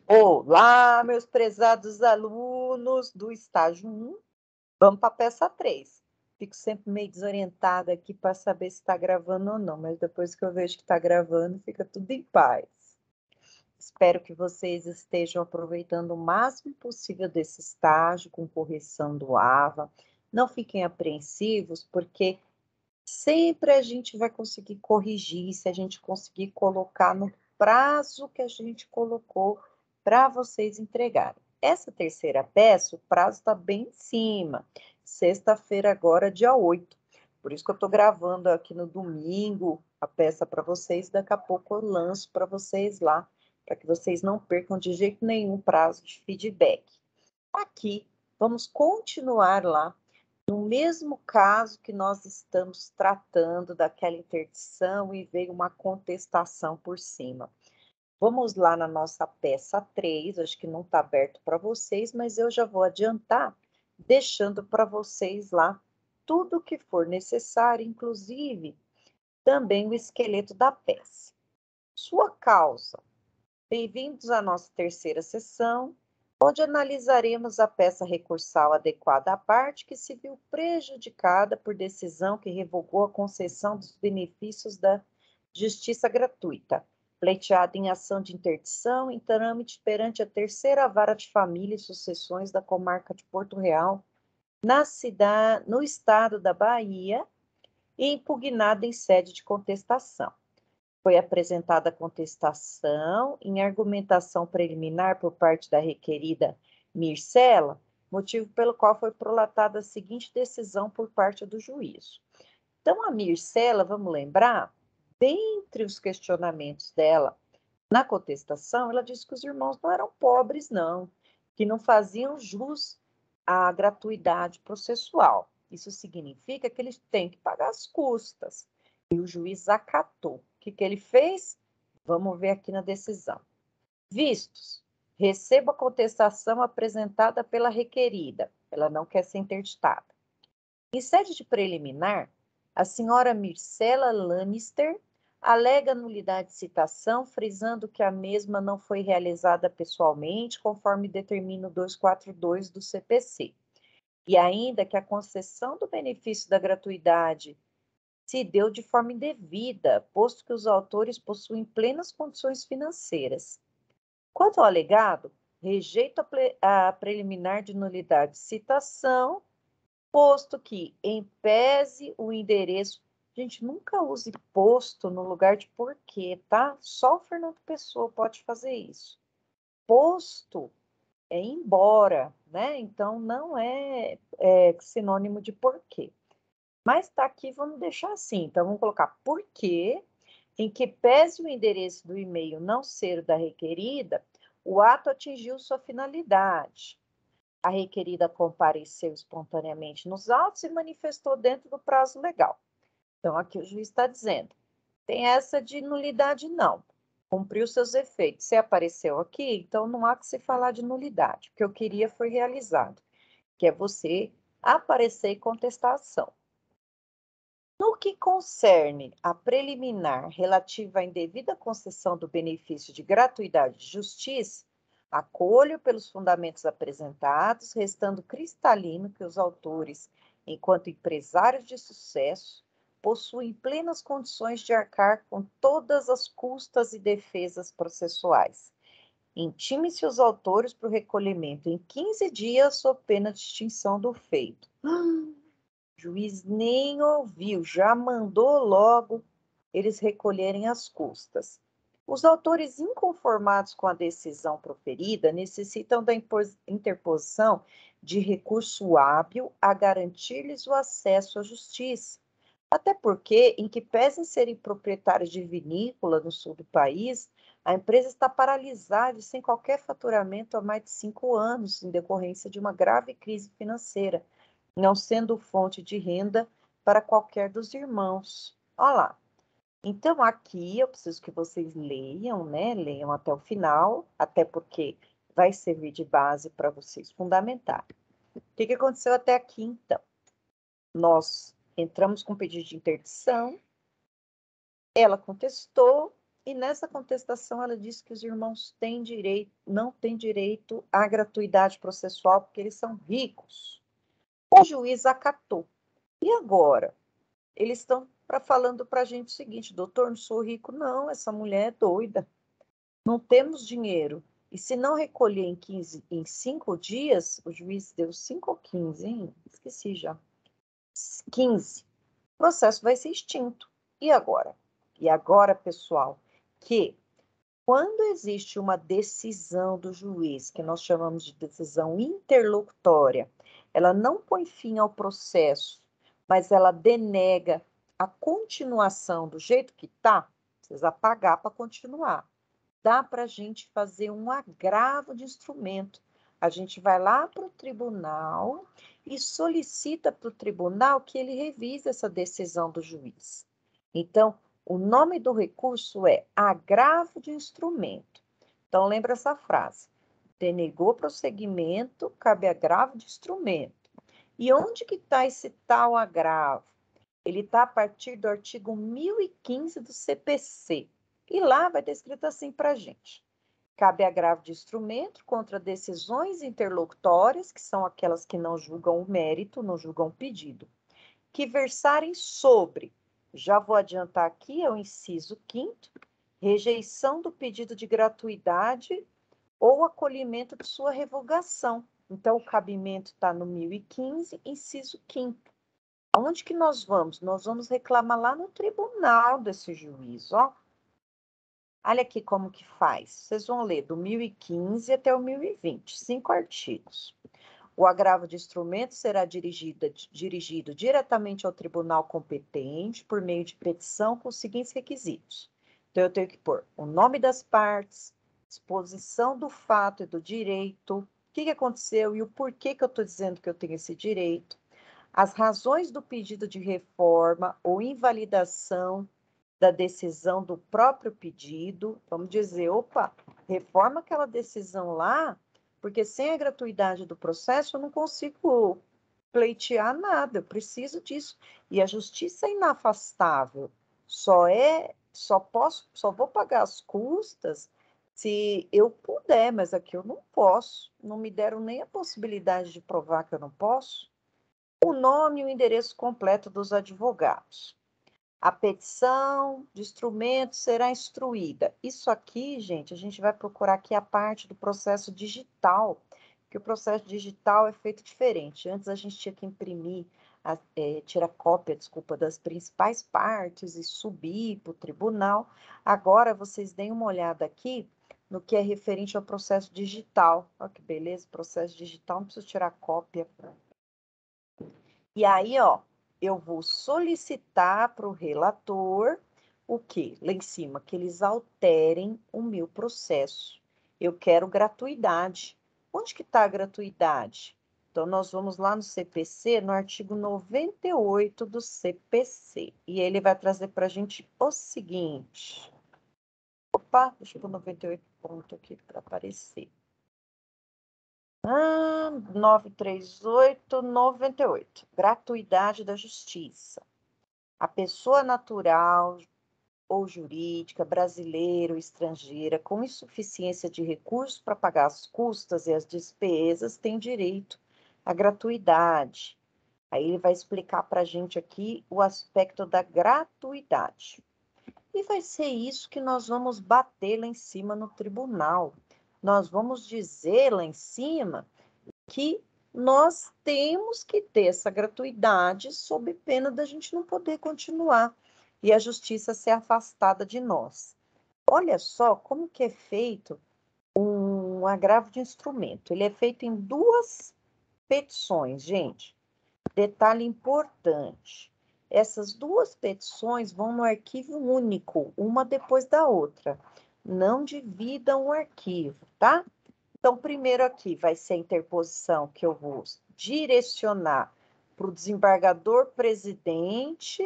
Olá, meus prezados alunos do estágio 1. Vamos para a peça 3. Fico sempre meio desorientada aqui para saber se está gravando ou não, mas depois que eu vejo que está gravando, fica tudo em paz. Espero que vocês estejam aproveitando o máximo possível desse estágio com correção do AVA. Não fiquem apreensivos, porque sempre a gente vai conseguir corrigir se a gente conseguir colocar no prazo que a gente colocou para vocês entregarem. Essa terceira peça, o prazo está bem em cima. Sexta-feira agora, dia 8. Por isso que eu estou gravando aqui no domingo a peça para vocês. Daqui a pouco eu lanço para vocês lá, para que vocês não percam de jeito nenhum o prazo de feedback. Aqui, vamos continuar lá no mesmo caso que nós estamos tratando daquela interdição e veio uma contestação por cima. Vamos lá na nossa peça 3, acho que não está aberto para vocês, mas eu já vou adiantar, deixando para vocês lá tudo o que for necessário, inclusive também o esqueleto da peça. Sua causa. Bem-vindos à nossa terceira sessão, onde analisaremos a peça recursal adequada à parte que se viu prejudicada por decisão que revogou a concessão dos benefícios da justiça gratuita, pleiteada em ação de interdição em trâmite perante a terceira vara de família e sucessões da comarca de Porto Real, no estado da Bahia, e impugnada em sede de contestação. Foi apresentada a contestação em argumentação preliminar por parte da requerida Mircela, motivo pelo qual foi prolatada a seguinte decisão por parte do juízo. Então, a Mircela, vamos lembrar, dentre os questionamentos dela na contestação, ela disse que os irmãos não eram pobres, não, que não faziam jus à gratuidade processual. Isso significa que eles têm que pagar as custas. E o juiz acatou. O que ele fez? Vamos ver aqui na decisão. Vistos, recebo a contestação apresentada pela requerida. Ela não quer ser interditada. Em sede de preliminar, a senhora Mircela Lannister alega nulidade de citação, frisando que a mesma não foi realizada pessoalmente, conforme determina o 242 do CPC. E ainda que a concessão do benefício da gratuidade se deu de forma indevida, posto que os autores possuem plenas condições financeiras. Quanto ao alegado, rejeito a preliminar de nulidade de citação, posto que, em pese o endereço, gente, nunca use posto no lugar de porquê, tá? Só o Fernando Pessoa pode fazer isso. Posto é embora, né? Então, não é sinônimo de porquê. Mas tá aqui, vamos deixar assim. Então, vamos colocar porquê, em que pese o endereço do e-mail não ser o da requerida, o ato atingiu sua finalidade. A requerida compareceu espontaneamente nos autos e manifestou dentro do prazo legal. Então, aqui o juiz está dizendo, tem essa de nulidade, não. Cumpriu seus efeitos. Se apareceu aqui, então não há que se falar de nulidade. O que eu queria foi realizado, que é você aparecer e contestar a ação. No que concerne a preliminar relativa à indevida concessão do benefício de gratuidade de justiça, acolho pelos fundamentos apresentados, restando cristalino que os autores, enquanto empresários de sucesso, possuem plenas condições de arcar com todas as custas e defesas processuais. Intime-se os autores para o recolhimento em 15 dias, sob pena de extinção do feito. O juiz nem ouviu, já mandou logo eles recolherem as custas. Os autores inconformados com a decisão proferida necessitam da interposição de recurso hábil a garantir-lhes o acesso à justiça. Até porque, em que pesem serem proprietários de vinícola no sul do país, a empresa está paralisada e sem qualquer faturamento há mais de 5 anos, em decorrência de uma grave crise financeira, não sendo fonte de renda para qualquer dos irmãos. Olha lá. Então, aqui eu preciso que vocês leiam, né? Leiam até o final, até porque vai servir de base para vocês fundamentarem. O que aconteceu até aqui, então? Nós entramos com pedido de interdição, ela contestou, E nessa contestação ela diz que os irmãos não têm direito à gratuidade processual porque eles são ricos. O juiz acatou. E agora? Eles estão falando para a gente o seguinte: doutor, não sou rico, não, essa mulher é doida. Não temos dinheiro. E se não recolher em 5 dias, o juiz deu 5 ou 15, hein? Esqueci já. 15. O processo vai ser extinto. E agora? E agora, pessoal, que quando existe uma decisão do juiz, que nós chamamos de decisão interlocutória, ela não põe fim ao processo, mas ela denega a continuação do jeito que está, precisa pagar para continuar. Dá para a gente fazer um agravo de instrumento. A gente vai lá para o tribunal e solicita para o tribunal que ele revise essa decisão do juiz. Então, o nome do recurso é agravo de instrumento. Então, lembra essa frase. Denegou prosseguimento, cabe agravo de instrumento. E onde que está esse tal agravo? Ele está a partir do artigo 1015 do CPC. E lá vai estar escrito assim para a gente. Cabe agravo de instrumento contra decisões interlocutórias, que são aquelas que não julgam o mérito, não julgam o pedido, que versarem sobre, já vou adiantar aqui, é o inciso 5º, rejeição do pedido de gratuidade ou acolhimento de sua revogação. Então, o cabimento está no 1015, inciso 5º. Onde que nós vamos? Nós vamos reclamar lá no tribunal desse juiz, ó. Olha aqui como que faz. Vocês vão ler do 1015 até o 1020, 5 artigos. O agravo de instrumento será dirigido diretamente ao tribunal competente por meio de petição com os seguintes requisitos. Então, eu tenho que pôr o nome das partes, exposição do fato e do direito, o que aconteceu e o porquê que eu estou dizendo que eu tenho esse direito, as razões do pedido de reforma ou invalidação da decisão do próprio pedido. Vamos dizer, opa, reforma aquela decisão lá, porque sem a gratuidade do processo eu não consigo pleitear nada, eu preciso disso. E a justiça é inafastável. Só vou pagar as custas se eu puder, mas aqui eu não posso. Não me deram nem a possibilidade de provar que eu não posso. O nome e o endereço completo dos advogados. A petição de instrumento será instruída. Isso aqui, gente, a gente vai procurar aqui a parte do processo digital, que o processo digital é feito diferente. Antes a gente tinha que imprimir, tirar cópia, desculpa, das principais partes e subir para o tribunal. Agora vocês deem uma olhada aqui no que é referente ao processo digital. Olha que beleza, processo digital, não preciso tirar cópia. E aí, ó, eu vou solicitar para o relator o quê? Lá em cima, que eles alterem o meu processo. Eu quero gratuidade. Onde que está a gratuidade? Então, nós vamos lá no CPC, no artigo 98 do CPC. E ele vai trazer para a gente o seguinte. Opa, deixa eu pôr 98 ponto aqui para aparecer. 938, gratuidade da justiça. A pessoa natural ou jurídica, brasileira ou estrangeira, com insuficiência de recursos para pagar as custas e as despesas, tem direito à gratuidade. Aí ele vai explicar para a gente aqui o aspecto da gratuidade. E vai ser isso que nós vamos bater lá em cima no tribunal. Nós vamos dizer lá em cima que nós temos que ter essa gratuidade sob pena da gente não poder continuar e a justiça ser afastada de nós. Olha só como que é feito um agravo de instrumento. Ele é feito em 2 petições, gente. Detalhe importante. Essas 2 petições vão no arquivo único, uma depois da outra. Não dividam o arquivo, tá? Então, primeiro aqui vai ser a interposição que eu vou direcionar para o desembargador presidente.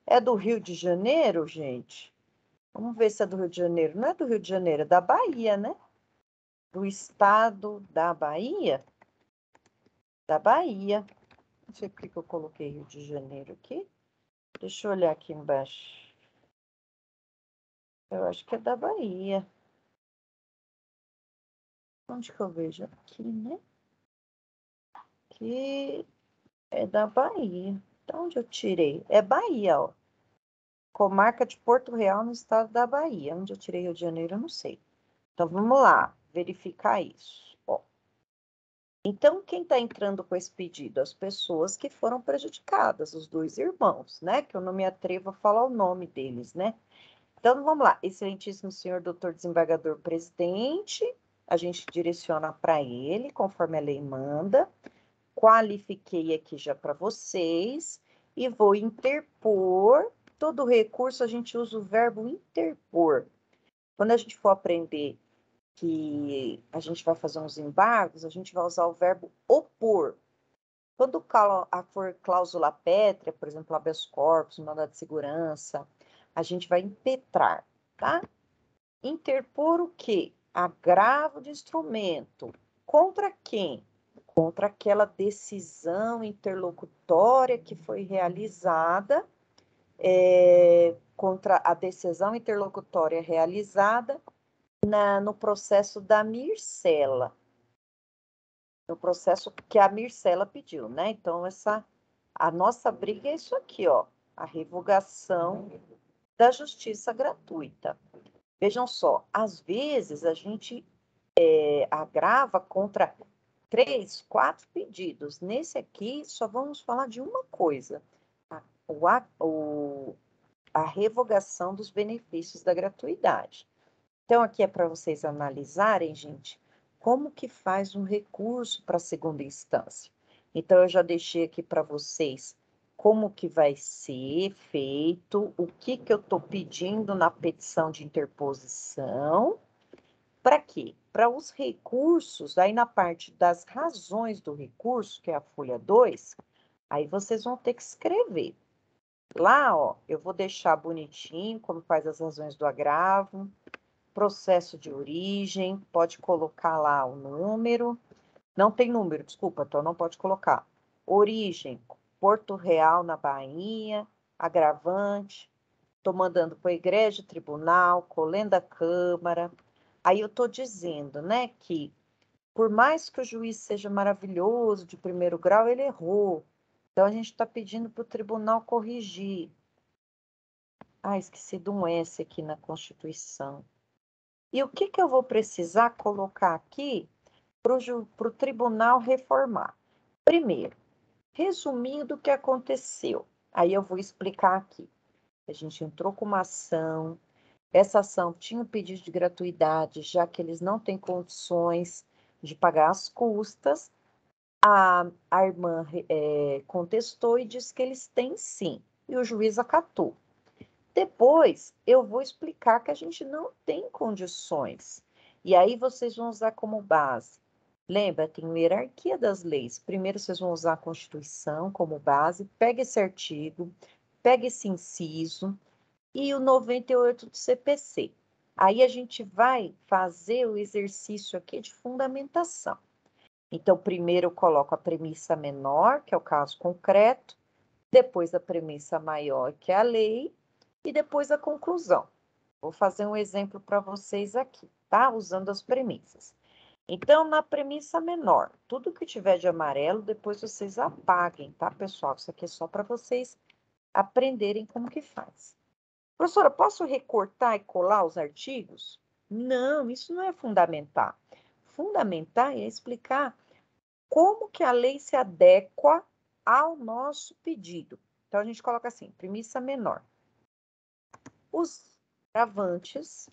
É do Rio de Janeiro, gente? Vamos ver se é do Rio de Janeiro. Não é do Rio de Janeiro, é da Bahia, né? Do estado da Bahia? Da Bahia. Não sei por que eu coloquei Rio de Janeiro aqui. Deixa eu olhar aqui embaixo. Eu acho que é da Bahia. Onde que eu vejo? Aqui, né? Aqui é da Bahia. De onde eu tirei? É Bahia, ó. Comarca de Porto Real, no estado da Bahia. Onde eu tirei Rio de Janeiro, eu não sei. Então, vamos lá, verificar isso. Ó. Então, quem está entrando com esse pedido? As pessoas que foram prejudicadas, os dois irmãos, né? Que eu não me atrevo a falar o nome deles, né? Então, vamos lá. Excelentíssimo senhor doutor desembargador presidente, a gente direciona para ele, conforme a lei manda. Qualifiquei aqui já para vocês e vou interpor. Todo recurso a gente usa o verbo interpor. Quando a gente for aprender que a gente vai fazer uns embargos, a gente vai usar o verbo opor. Quando for cláusula pétrea, por exemplo, habeas corpus, mandado de segurança, a gente vai impetrar, tá? Interpor o quê? Agravo de instrumento. Contra quem? Contra aquela decisão interlocutória que foi realizada, contra a decisão interlocutória realizada no processo da Mircela, no processo que a Mircela pediu, né? Então, a nossa briga é isso aqui, ó, a revogação da justiça gratuita. Vejam só, às vezes a gente agrava contra 3, 4 pedidos. Nesse aqui, só vamos falar de uma coisa, a revogação dos benefícios da gratuidade. Então, aqui é para vocês analisarem, gente, como que faz um recurso para a segunda instância. Então, eu já deixei aqui para vocês como que vai ser feito, o que que eu estou pedindo na petição de interposição. Para quê? Para os recursos, aí na parte das razões do recurso, que é a folha 2, aí vocês vão ter que escrever. Lá, ó, eu vou deixar bonitinho como faz as razões do agravo, processo de origem, pode colocar lá o número. Não tem número, desculpa, então não pode colocar. Origem, Porto Real, na Bahia, agravante, estou mandando para a igreja, tribunal, colenda Câmara. Aí eu estou dizendo, né, que por mais que o juiz seja maravilhoso, de primeiro grau, ele errou. Então a gente está pedindo para o tribunal corrigir. Ah, esqueci de um S aqui na Constituição. E o que que eu vou precisar colocar aqui para o tribunal reformar? Primeiro, resumindo o que aconteceu. Aí eu vou explicar aqui. A gente entrou com uma ação, essa ação tinha um pedido de gratuidade, já que eles não têm condições de pagar as custas. A irmã contestou e disse que eles têm sim, e o juiz acatou. Depois, eu vou explicar que a gente não tem condições. E aí vocês vão usar como base. Lembra, tem uma hierarquia das leis. Primeiro vocês vão usar a Constituição como base, pega esse artigo, pega esse inciso e o 98 do CPC. Aí a gente vai fazer o exercício aqui de fundamentação. Então, primeiro eu coloco a premissa menor, que é o caso concreto, depois a premissa maior, que é a lei, e depois a conclusão. Vou fazer um exemplo para vocês aqui, tá? Usando as premissas. Então, na premissa menor, tudo que tiver de amarelo, depois vocês apaguem, tá, pessoal? Isso aqui é só para vocês aprenderem como que faz. Professora, posso recortar e colar os artigos? Não, isso não é fundamentar. Fundamentar é explicar como que a lei se adequa ao nosso pedido. Então, a gente coloca assim, premissa menor. Os agravantes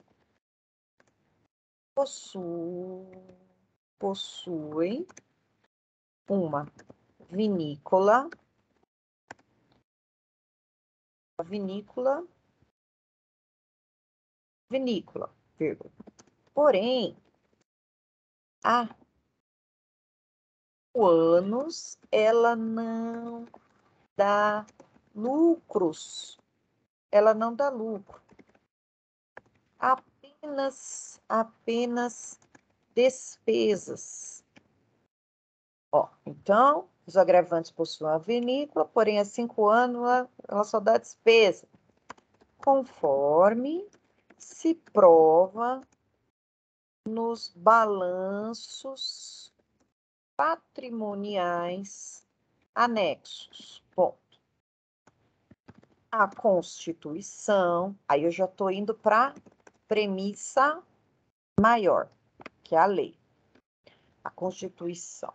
possuem uma vinícola, vírgula. Porém, há anos ela não dá lucros. Ela não dá lucro. Apenas despesas. Ó, então, os agravantes possuem a vinícola, porém, há 5 anos ela só dá despesa. Conforme se prova nos balanços patrimoniais anexos. Bom, a Constituição, aí eu já estou indo para premissa maior, que é a lei. A Constituição.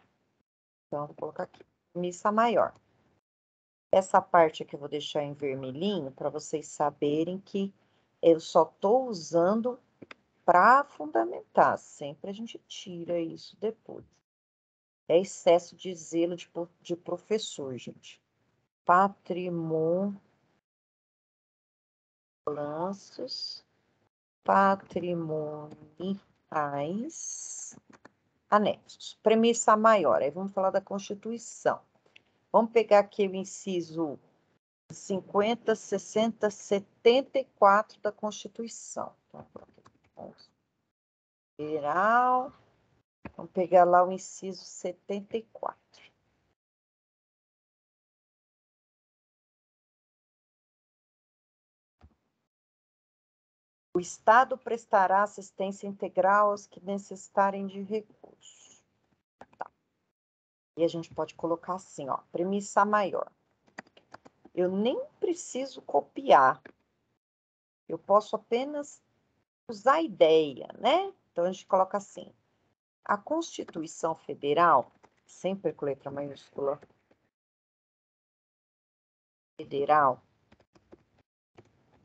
Então, vou colocar aqui, premissa maior. Essa parte aqui eu vou deixar em vermelhinho para vocês saberem que eu só estou usando para fundamentar. Sempre a gente tira isso depois. É excesso de zelo de professor, gente. Patrimônio, balanços patrimoniais anexos. Premissa maior. Aí vamos falar da Constituição. Vamos pegar aqui o inciso 50, 60, 74 da Constituição. Então, Federal. Vamos pegar lá o inciso 74. O Estado prestará assistência integral aos que necessitarem de recursos. Tá. E a gente pode colocar assim, ó, premissa maior. Eu nem preciso copiar. Eu posso apenas usar a ideia, né? Então, a gente coloca assim. A Constituição Federal, sempre com letra maiúscula, federal,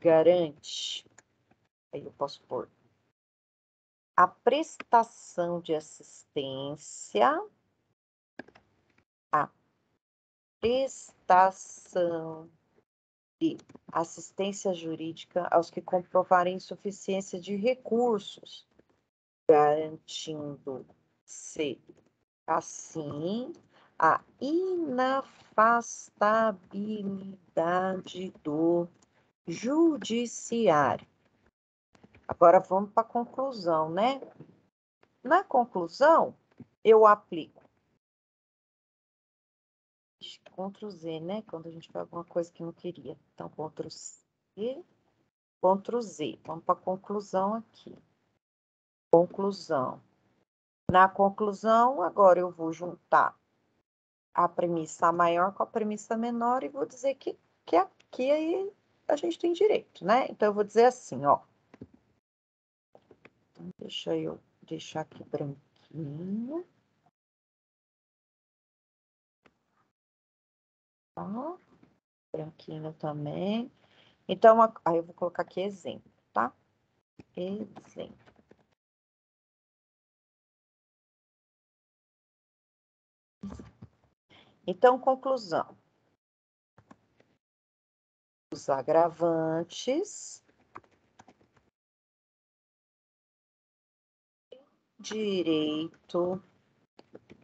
garante, aí eu posso pôr, a prestação de assistência, a prestação de assistência jurídica aos que comprovarem insuficiência de recursos, garantindo-se, assim, a inafastabilidade do judiciário. Agora vamos para a conclusão, né? Na conclusão, eu aplico Ctrl Z, né? Quando a gente faz alguma coisa que não queria. Então, Ctrl C, Ctrl Z. Vamos para a conclusão aqui. Conclusão. Na conclusão, agora eu vou juntar a premissa maior com a premissa menor e vou dizer que aqui aí a gente tem direito, né? Então, eu vou dizer assim, ó. Então, deixa eu deixar aqui branquinho. Ó, branquinho também. Então, aí eu vou colocar aqui exemplo, tá? Exemplo. Então, conclusão. Os agravantes, direito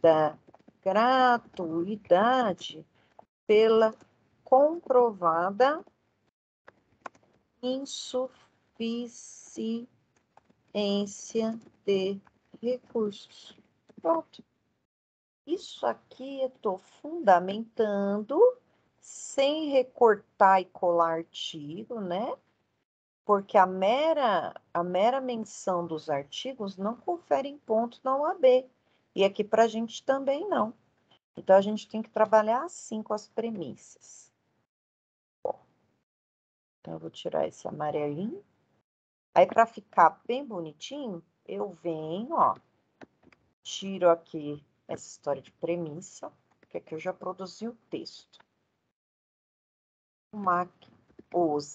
da gratuidade pela comprovada insuficiência de recursos. Pronto. Isso aqui eu estou fundamentando sem recortar e colar artigo, né? Porque a mera menção dos artigos não confere ponto na UAB. E aqui para a gente também não. Então, a gente tem que trabalhar assim com as premissas. Bom, então, eu vou tirar esse amarelinho. Aí, para ficar bem bonitinho, eu venho, ó, tiro aqui essa história de premissa, que aqui eu já produzi o texto. Os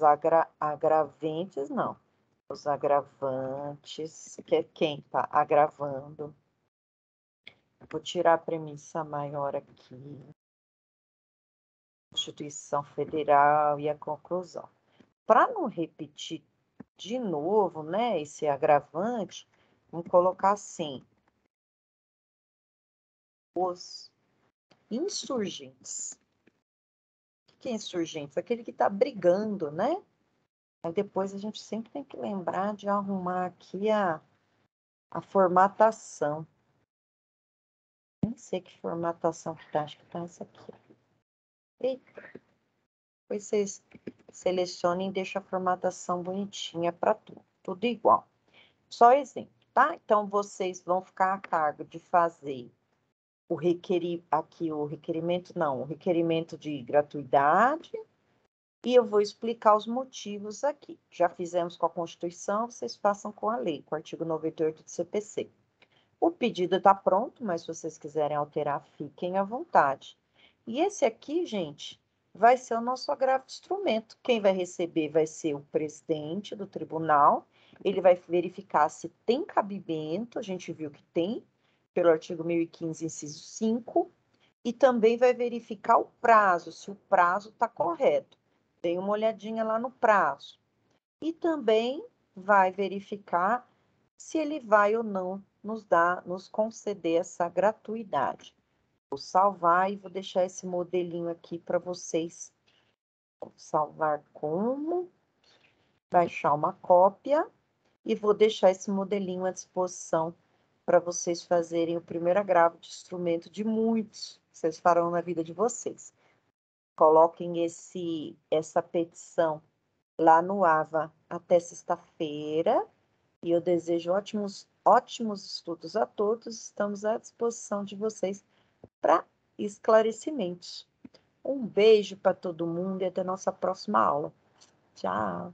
agravantes, não. Os agravantes, que é quem está agravando. Vou tirar a premissa maior aqui. Constituição Federal e a conclusão. Para não repetir de novo, né, esse agravante, vamos colocar assim. Os insurgentes. O que é insurgentes? Aquele que está brigando, né? Aí depois a gente sempre tem que lembrar de arrumar aqui a formatação. Nem sei que formatação que tá, acho que tá essa aqui. Eita. Depois vocês selecionem e deixem a formatação bonitinha para tudo. tudo igual. Só exemplo, tá? Então, vocês vão ficar a cargo de fazer o requerimento de gratuidade, e eu vou explicar os motivos aqui. Já fizemos com a Constituição, vocês façam com a lei, com o artigo 98 do CPC. O pedido está pronto, mas se vocês quiserem alterar, fiquem à vontade. E esse aqui, gente, vai ser o nosso agravo de instrumento. Quem vai receber vai ser o presidente do tribunal. Ele vai verificar se tem cabimento, a gente viu que tem, pelo artigo 1015, inciso 5, e também vai verificar o prazo, se o prazo está correto. Dê uma olhadinha lá no prazo. E também vai verificar se ele vai ou não nos conceder essa gratuidade. Vou salvar e vou deixar esse modelinho aqui para vocês. Vou salvar como, baixar uma cópia e vou deixar esse modelinho à disposição para vocês fazerem o primeiro agravo de instrumento de muitos que vocês farão na vida de vocês. Coloquem essa petição lá no AVA até sexta-feira. E eu desejo ótimos estudos a todos. Estamos à disposição de vocês para esclarecimentos. Um beijo para todo mundo e até nossa próxima aula. Tchau!